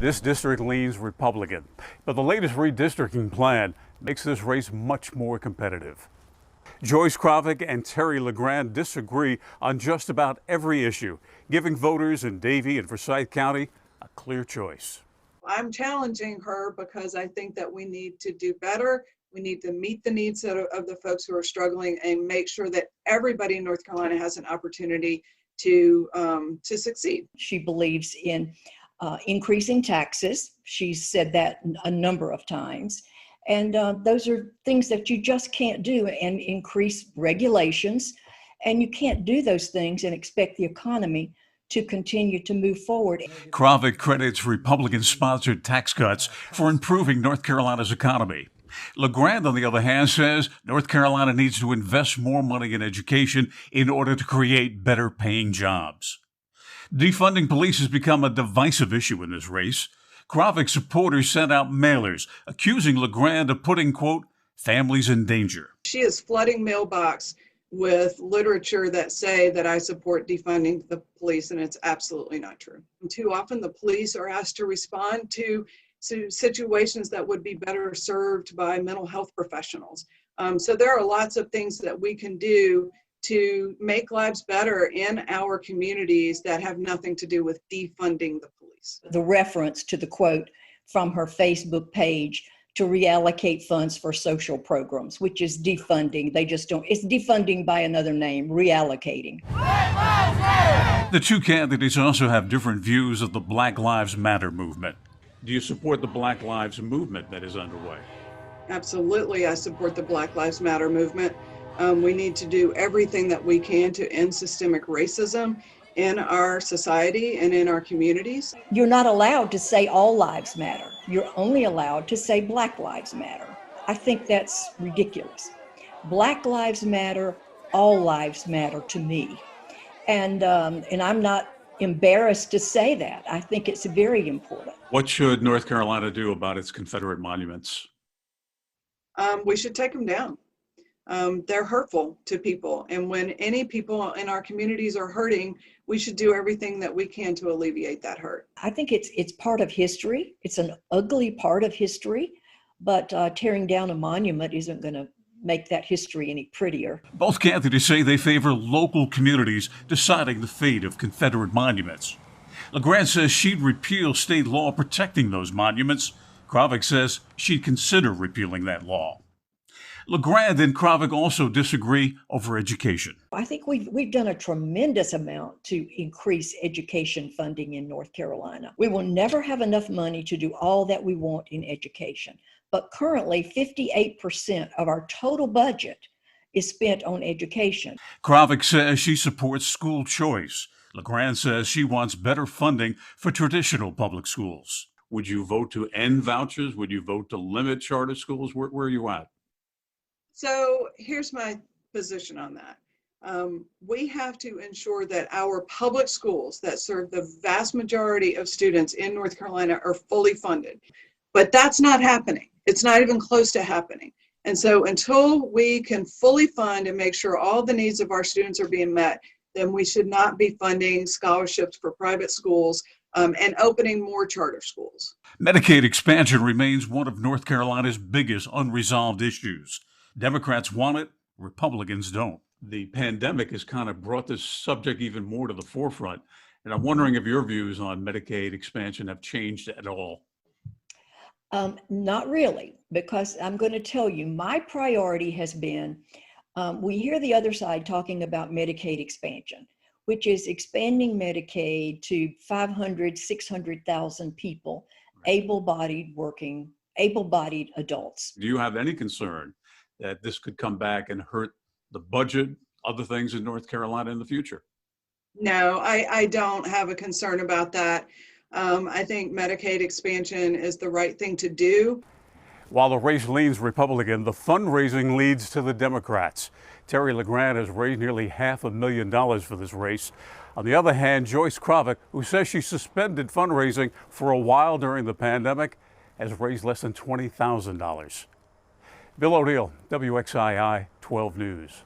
This district leans Republican, but the latest redistricting plan makes this race much more competitive. Joyce Kravic and Terry LeGrand disagree on just about every issue, giving voters in Davie and Forsyth County a clear choice. I'm challenging her because I think that we need to do better. We need to meet the needs of the folks who are struggling and make sure that everybody in North Carolina has an opportunity to succeed. She believes in increasing taxes. She's said that a number of times. And those are things that you just can't do, and increase regulations. And you can't do those things and expect the economy to continue to move forward. Kravic credits Republican-sponsored tax cuts for improving North Carolina's economy. LeGrand, on the other hand, says North Carolina needs to invest more money in education in order to create better-paying jobs. Defunding police has become a divisive issue in this race. Kravic supporters sent out mailers accusing LeGrand of putting, quote, families in danger. She is flooding mailbox with literature that say that I support defunding the police, and it's absolutely not true. Too often the police are asked to respond to situations that would be better served by mental health professionals. So there are lots of things that we can do to make lives better in our communities that have nothing to do with defunding the police. The reference to the quote from her Facebook page to reallocate funds for social programs, which is defunding. They just don't, it's defunding by another name, reallocating. The two candidates also have different views of the Black Lives Matter movement. Do you support the Black Lives movement that is underway? Absolutely, I support the Black Lives Matter movement. We need to do everything that we can to end systemic racism in our society and in our communities. You're not allowed to say all lives matter. You're only allowed to say Black Lives Matter. I think that's ridiculous. Black lives matter, all lives matter to me. And I'm not embarrassed to say that. I think it's very important. What should North Carolina do about its Confederate monuments? We should take them down. They're hurtful to people. And when any people in our communities are hurting, we should do everything that we can to alleviate that hurt. I think it's part of history. It's an ugly part of history, but tearing down a monument isn't going to make that history any prettier. Both candidates say they favor local communities deciding the fate of Confederate monuments. LeGrand says she'd repeal state law protecting those monuments. Kravic says she'd consider repealing that law. LeGrand and Kravic also disagree over education. I think we've done a tremendous amount to increase education funding in North Carolina. We will never have enough money to do all that we want in education, but currently 58% of our total budget is spent on education. Kravic says she supports school choice. LeGrand says she wants better funding for traditional public schools. Would you vote to end vouchers? Would you vote to limit charter schools? Where are you at? So here's my position on that. We have to ensure that our public schools that serve the vast majority of students in North Carolina are fully funded. But that's not happening. It's not even close to happening. And so until we can fully fund and make sure all the needs of our students are being met, then we should not be funding scholarships for private schools and opening more charter schools. Medicaid expansion remains one of North Carolina's biggest unresolved issues. Democrats want it, Republicans don't. The pandemic has kind of brought this subject even more to the forefront. And I'm wondering if your views on Medicaid expansion have changed at all. Not really, because I'm going to tell you, my priority has been, we hear the other side talking about Medicaid expansion, which is expanding Medicaid to 500, 600,000 people, able-bodied adults. Do you have any concern that this could come back and hurt the budget, other things in North Carolina in the future? No, I don't have a concern about that. I think Medicaid expansion is the right thing to do. While the race leans Republican, the fundraising leads to the Democrats. Terry LeGrand has raised nearly $500,000 for this race. On the other hand, Joyce Kravic, who says she suspended fundraising for a while during the pandemic, has raised less than $20,000. Bill O'Neill, WXII 12 News.